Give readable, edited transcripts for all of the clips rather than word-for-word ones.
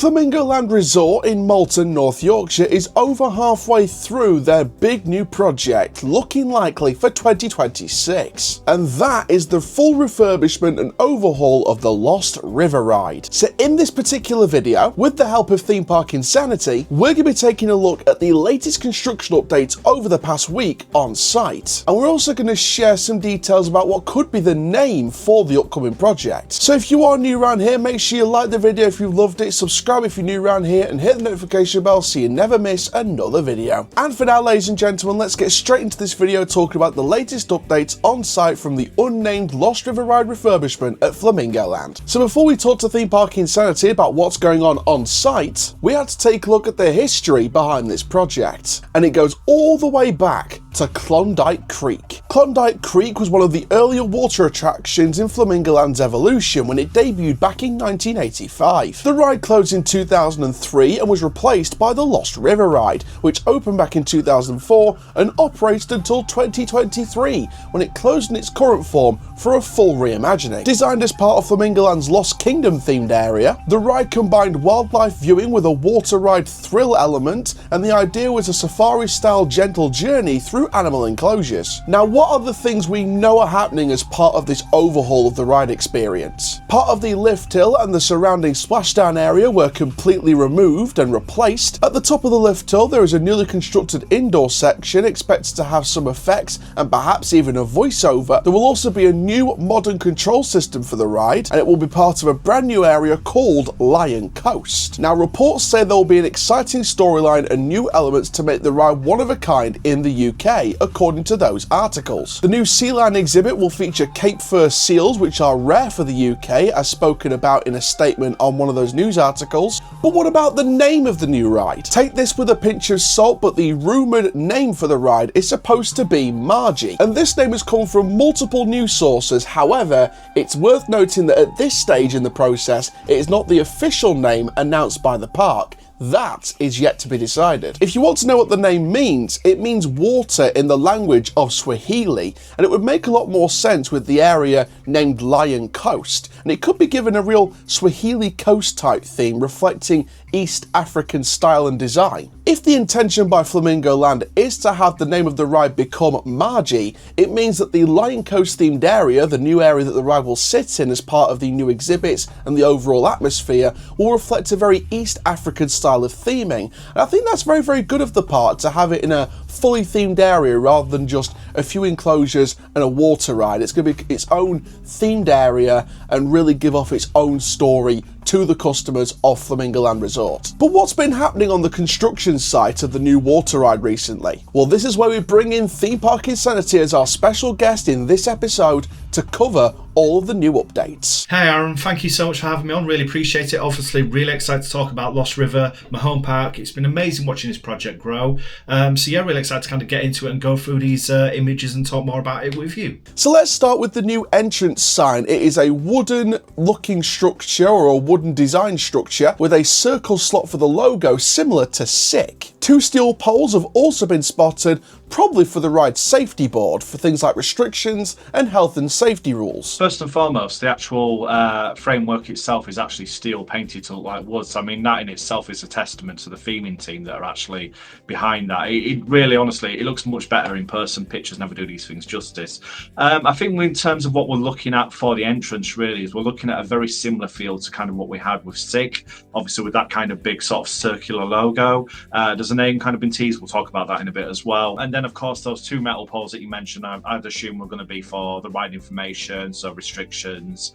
Flamingo Land Resort in Malton, North Yorkshire is over halfway through their big new project, looking likely for 2026. And that is the full refurbishment and overhaul of the Lost River ride. So in this particular video, with the help of Theme Park Insanity, we're going to be taking a look at the latest construction updates over the past week on site. And we're also going to share some details about what could be the name for the upcoming project. So if you are new around here, make sure you like the video if you loved it, subscribe if you're new around here, and hit the notification bell so you never miss another video. And for now, ladies and gentlemen, let's get straight into this video talking about the latest updates on site from the unnamed Lost River ride refurbishment at Flamingo Land. So before we talk to Theme Park Insanity about what's going on site, we had to take a look at the history behind this project, and it goes all the way back to Klondike Creek. Klondike Creek was one of the earlier water attractions in Flamingo Land's evolution when it debuted back in 1985. The ride closed in 2003 and was replaced by the Lost River ride, which opened back in 2004 and operated until 2023, when it closed in its current form for a full reimagining. Designed as part of Flamingo Land's Lost Kingdom themed area, the ride combined wildlife viewing with a water ride thrill element, and the idea was a safari-style gentle journey through animal enclosures. Now, what are the things we know are happening as part of this overhaul of the ride experience? Part of the lift hill and the surrounding splashdown area were completely removed and replaced. At the top of the lift hill, there is a newly constructed indoor section expected to have some effects and perhaps even a voiceover. There will also be a new modern control system for the ride, and it will be part of a brand new area called Lion Coast. Now, reports say there will be an exciting storyline and new elements to make the ride one of a kind in the UK, according to those articles. The new sea lion exhibit will feature Cape Fur seals, which are rare for the UK, as spoken about in a statement on one of those news articles. But what about the name of the new ride? Take this with a pinch of salt, but the rumoured name for the ride is supposed to be Margie, and this name has come from multiple news sources. However, it's worth noting that at this stage in the process, it is not the official name announced by the park. That is yet to be decided. If you want to know what the name means, it means water in the language of Swahili, and it would make a lot more sense with the area named Lion Coast, and it could be given a real Swahili coast type theme reflecting East African style and design. If the intention by Flamingo Land is to have the name of the ride become Margie, it means that the Lion Coast themed area, the new area that the ride will sit in as part of the new exhibits and the overall atmosphere, will reflect a very East African style of theming. And I think that's very, very good of the park to have it in a fully themed area rather than just a few enclosures and a water ride. It's going to be its own themed area and really give off its own story to the customers of Flamingo Land Resort. But what's been happening on the construction site of the new water ride recently? Well, this is where we bring in Theme Park Insanity as our special guest in this episode to cover all of the new updates. Hey Aaron, thank you so much for having me on, really appreciate it. Obviously really excited to talk about Lost River, my home park. It's been amazing watching this project grow. So yeah, really excited to kind of get into it and go through these images and talk more about it with you. So let's start with the new entrance sign. It is a wooden looking structure, or a wooden design structure, with a circle slot for the logo similar to SICK. Two steel poles have also been spotted, probably for the ride's safety board for things like restrictions and health and safety rules. First and foremost, the actual framework itself is actually steel painted to look like wood. So I mean, that in itself is a testament to the theming team that are actually behind that. It really, honestly, it looks much better in person. Pictures never do these things justice. I think in terms of what we're looking at for the entrance, really, is we're looking at a very similar feel to kind of what we had with SICK, obviously with that kind of big sort of circular logo. There's a name kind of been teased. We'll talk about that in a bit as well. And then, of course, those two metal poles that you mentioned, I'd assume we're going to be for the ride information, so restrictions,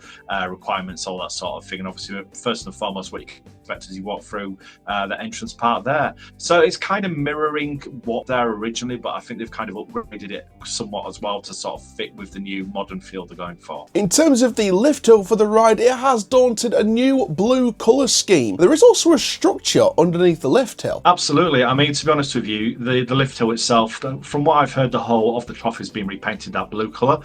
requirements, all that sort of thing. And obviously, first and foremost, what you can expect as you walk through the entrance part there. So it's kind of mirroring what there originally, but I think they've kind of upgraded it somewhat as well to sort of fit with the new modern feel they're going for. In terms of the lift hill for the ride, it has daunted a new blue colour scheme. There is also a structure underneath the lift hill. Absolutely. I mean, to be honest with you, the lift hill itself, from what I've heard, the whole of the trough has been repainted that blue colour.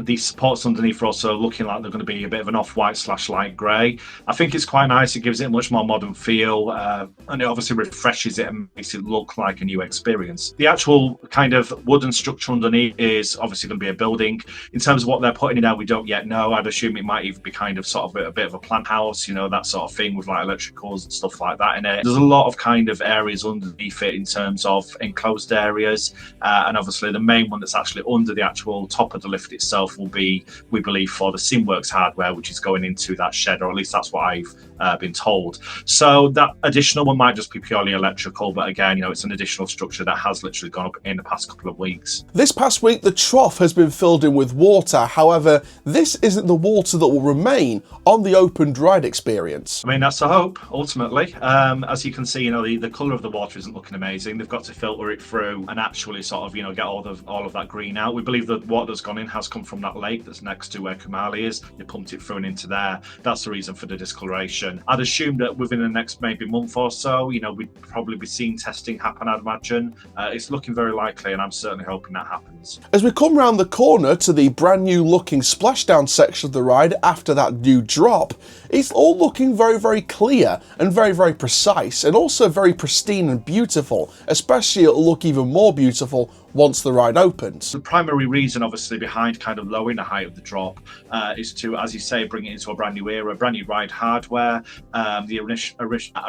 These supports underneath are also looking like they're going to be a bit of an off-white / light grey. I think it's quite nice. It gives it a much more modern feel, and it obviously refreshes it and makes it look like a new experience. The actual kind of wooden structure underneath is obviously going to be a building. In terms of what they're putting in there, we don't yet know. I'd assume it might even be kind of sort of a bit of a plant house, you know, that sort of thing with like electricals and stuff like that in it. There's a lot of kind of areas underneath it in terms of enclosed areas, and obviously the main one that's actually under the actual top of the lift itself will be, we believe, for the SimWorks hardware, which is going into that shed, or at least that's what I've been told. So that additional one might just be purely electrical, but again, you know, it's an additional structure that has literally gone up in the past couple of weeks. This past week, the trough has been filled in with water. However, this isn't the water that will remain on the opened ride experience. I mean, that's the hope, ultimately. As you can see, you know, the colour of the water isn't looking amazing. They've got to filter it through and actually sort of, you know, get all of that green out. We believe that water that's gone in has come from that lake that's next to where Kumali is. They pumped it through and into there. That's the reason for the discoloration. I'd assume that within the next maybe month or so, you know, we'd probably be seeing testing happen, I'd imagine. It's looking very likely, and I'm certainly hoping that happens. As we come round the corner to the brand new looking splashdown section of the ride after that new drop, it's all looking very, very clear and very, very precise, and also very pristine and beautiful. Especially it'll look even more beautiful once the ride opens. The primary reason, obviously, behind kind of lowering the height of the drop is to, as you say, bring it into a brand new era, brand new ride hardware. The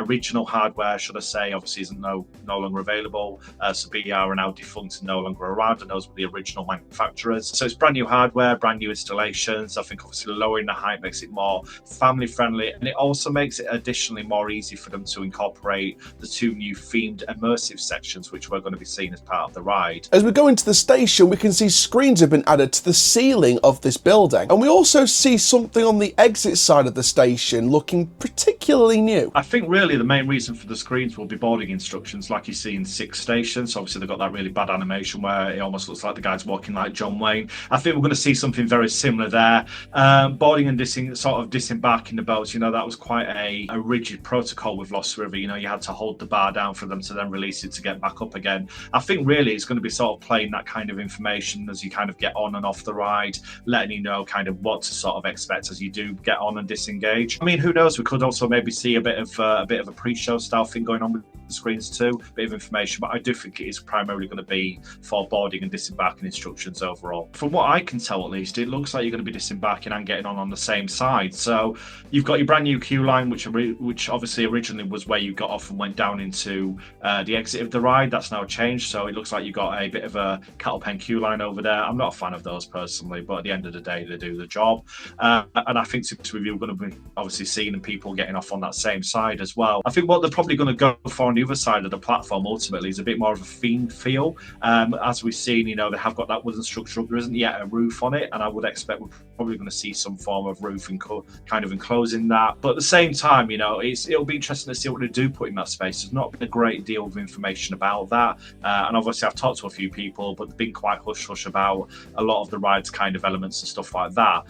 original hardware, should I say, obviously isn't no longer available. So BR are now defunct and no longer around, and those were the original manufacturers. So it's brand new hardware, brand new installations. I think obviously lowering the height makes it more family friendly, and it also makes it additionally more easy for them to incorporate the two new themed immersive sections, which we're going to be seeing as part of the ride. As we go into the station, we can see screens have been added to the ceiling of this building, and we also see something on the exit side of the station looking particularly new. I think really the main reason for the screens will be boarding instructions, like you see in 6 stations. So obviously they've got that really bad animation where it almost looks like the guy's walking like John Wayne. I think we're going to see something very similar there. Boarding and disembarking the boats, you know, that was quite a rigid protocol with Lost River. You know, you had to hold the bar down for them to then release it to get back up again. I think really it's going to be sort of playing that kind of information as you kind of get on and off the ride, letting you know kind of what to sort of expect as you do get on and disengage. I mean, who knows? We could also maybe see a bit of a pre-show style thing going on with the screens too, a bit of information, but I do think it is primarily going to be for boarding and disembarking instructions overall. From what I can tell, at least, it looks like you're going to be disembarking and getting on the same side. So you've got your brand new queue line, which obviously originally was where you got off and went down into the exit of the ride. That's now changed, so it looks like you've got a bit of a cattle pen queue line over there. I'm not a fan of those personally, but at the end of the day, they do the job. And I think to review, we're going to be obviously seeing people getting off on that same side as well. I think what they're probably going to go for on the other side of the platform ultimately is a bit more of a themed feel. As we've seen, you know, they have got that wooden structure up. There isn't yet a roof on it, and I would expect we're probably going to see some form of roof kind of enclosing that. But at the same time, you know, it'll be interesting to see what they do put in that space. There's not been a great deal of information about that, and obviously I've talked to a few people, but they've been quite hush-hush about a lot of the ride's kind of elements and stuff like that.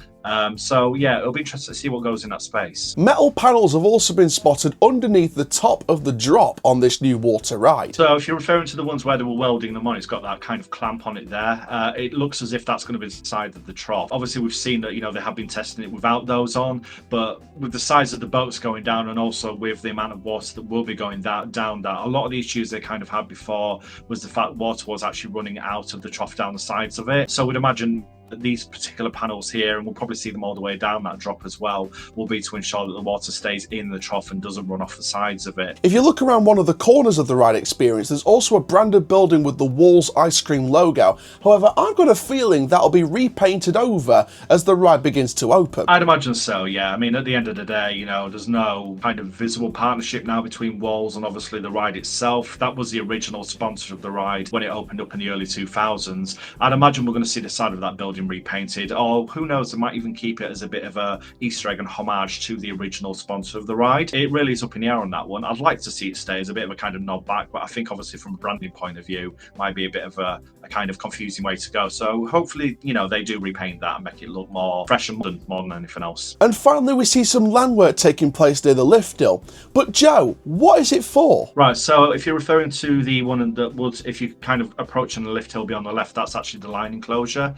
So yeah, it'll be interesting to see what goes in that space. Metal panels have also been spotted underneath the top of the drop on this new water ride. So if you're referring to the ones where they were welding them on, it's got that kind of clamp on it there. It looks as if that's going to be the side of the trough. Obviously we've seen that, you know, they have been testing it without those on, but with the size of the boats going down, and also with the amount of water that will be going down that, a lot of the issues they kind of had before was the fact water was actually running out of the trough down the sides of it. So we'd imagine these particular panels here, and we'll probably see them all the way down that drop as well, will be to ensure that the water stays in the trough and doesn't run off the sides of it. If you look around one of the corners of the ride experience, there's also a branded building with the Walls ice cream logo. However, I've got a feeling that'll be repainted over as the ride begins to open. I'd imagine so, yeah. I mean, at the end of the day, you know, there's no kind of visible partnership now between Walls and obviously the ride itself. That was the original sponsor of the ride when it opened up in the early 2000s. I'd imagine we're going to see the side of that building repainted, or who knows, they might even keep it as a bit of a Easter egg and homage to the original sponsor of the ride. It really is up in the air on that one. I'd like to see it stay as a bit of a kind of nod back, but I think obviously from a branding point of view might be a bit of a kind of confusing way to go. So hopefully, you know, they do repaint that and make it look more fresh and modern more than anything else. And finally, we see some land work taking place near the lift hill. But Joe, what is it for? Right, so if you're referring to the one that would, if you kind of approach on the lift hill beyond the left, that's actually the line enclosure.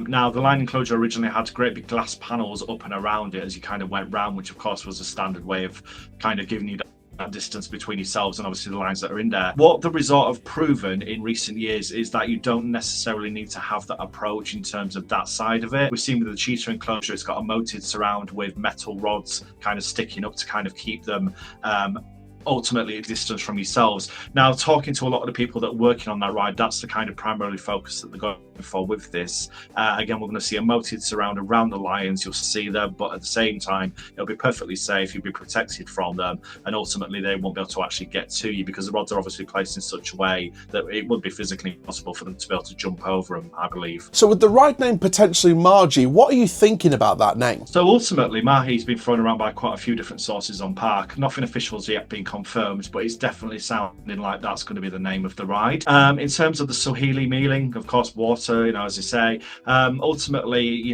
Now, the line enclosure originally had great big glass panels up and around it as you kind of went round, which of course was a standard way of kind of giving you that distance between yourselves and obviously the lines that are in there. What the resort have proven in recent years is that you don't necessarily need to have that approach in terms of that side of it. We've seen with the cheetah enclosure, it's got a moated surround with metal rods kind of sticking up to kind of keep them ultimately a distance from yourselves. Now, talking to a lot of the people that are working on that ride, that's the kind of primarily focus that they're going for with this. Again, we're going to see a moated surround around the lions. You'll see them, but at the same time, it'll be perfectly safe. You'll be protected from them, and ultimately they won't be able to actually get to you because the rods are obviously placed in such a way that it would be physically impossible for them to be able to jump over them, I believe. So with the ride name potentially Margie, what are you thinking about that name? So ultimately, Mahi's been thrown around by quite a few different sources on Park. Nothing official has yet been confirmed, but it's definitely sounding like that's going to be the name of the ride. In terms of the Swahili meaning, of course, water, as I say, ultimately,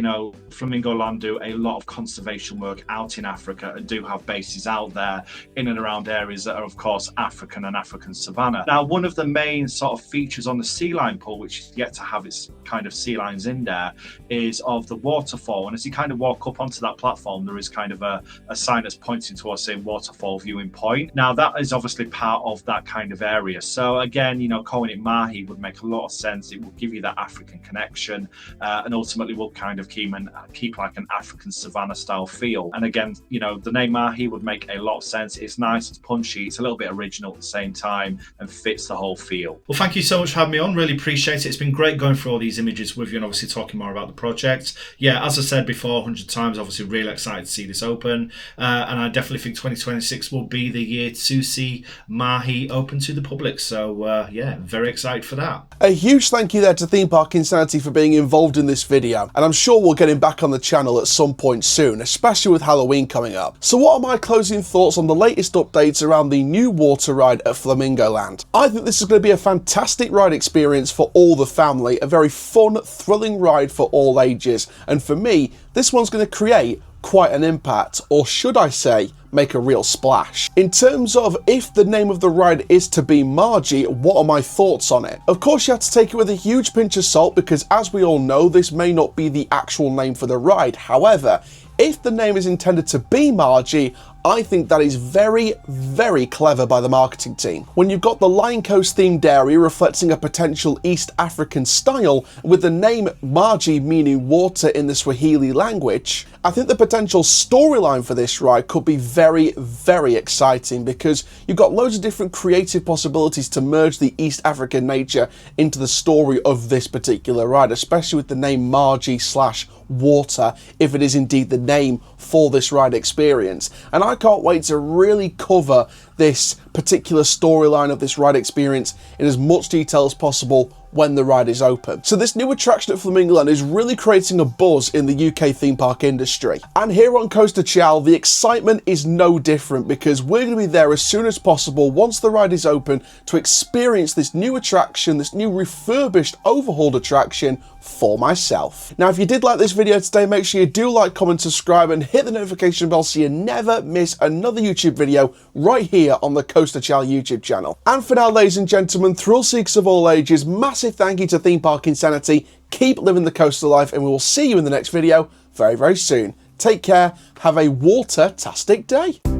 Flamingo Land do a lot of conservation work out in Africa and do have bases out there in and around areas that are, of course, African and African savanna. Now, one of the main sort of features on the sea lion pool, which is yet to have its kind of sea lions in there, is of the waterfall. And as you kind of walk up onto that platform, there is kind of a sign that's pointing towards saying waterfall viewing point. Now, that is obviously part of that kind of area. So again, calling it Mahi would make a lot of sense. It will give you that African connection, and ultimately will kind of keep like an African savanna style feel. And again, the name Mahi would make a lot of sense. It's nice, it's punchy, it's a little bit original at the same time, and fits the whole feel. Well, thank you so much for having me on. Really appreciate it. It's been great going through all these images with you and obviously talking more about the project. Yeah, as I said before 100 times, obviously really excited to see this open, and I definitely think 2026 will be the year to see Mahi open to the public. So yeah, very excited for that. A huge thank you there to Theme Park Insanity for being involved in this video, and I'm sure we'll get him back on the channel at some point soon, especially with Halloween coming up. So what are my closing thoughts on the latest updates around the new water ride at Flamingo Land? I think this is going to be a fantastic ride experience for all the family, a very fun, thrilling ride for all ages, and for me, this one's going to create quite an impact, or should I say, make a real splash. In terms of if the name of the ride is to be Margie, what are my thoughts on it? Of course, you have to take it with a huge pinch of salt because, as we all know, this may not be the actual name for the ride. However, if the name is intended to be Margie, I think that is very, very clever by the marketing team. When you've got the Lion Coast themed area reflecting a potential East African style, with the name Margie meaning water in the Swahili language, I think the potential storyline for this ride could be very, very exciting because you've got loads of different creative possibilities to merge the East African nature into the story of this particular ride, especially with the name Margie / water, if it is indeed the name for this ride experience. And I can't wait to really cover this particular storyline of this ride experience in as much detail as possible when the ride is open. So this new attraction at Flamingo Land is really creating a buzz in the UK theme park industry. And here on Costa Ciao, the excitement is no different because we're going to be there as soon as possible once the ride is open to experience this new attraction, this new refurbished, overhauled attraction for myself. Now, if you did like this video today, make sure you do like, comment, subscribe, and hit the notification bell so you never miss another YouTube video right here on the Costa Ciao YouTube channel. And for now, ladies and gentlemen, thrill seekers of all ages, massive thank you to Theme Park Insanity. Keep living the coastal life, and we will see you in the next video very, very soon. Take care. Have a water-tastic day.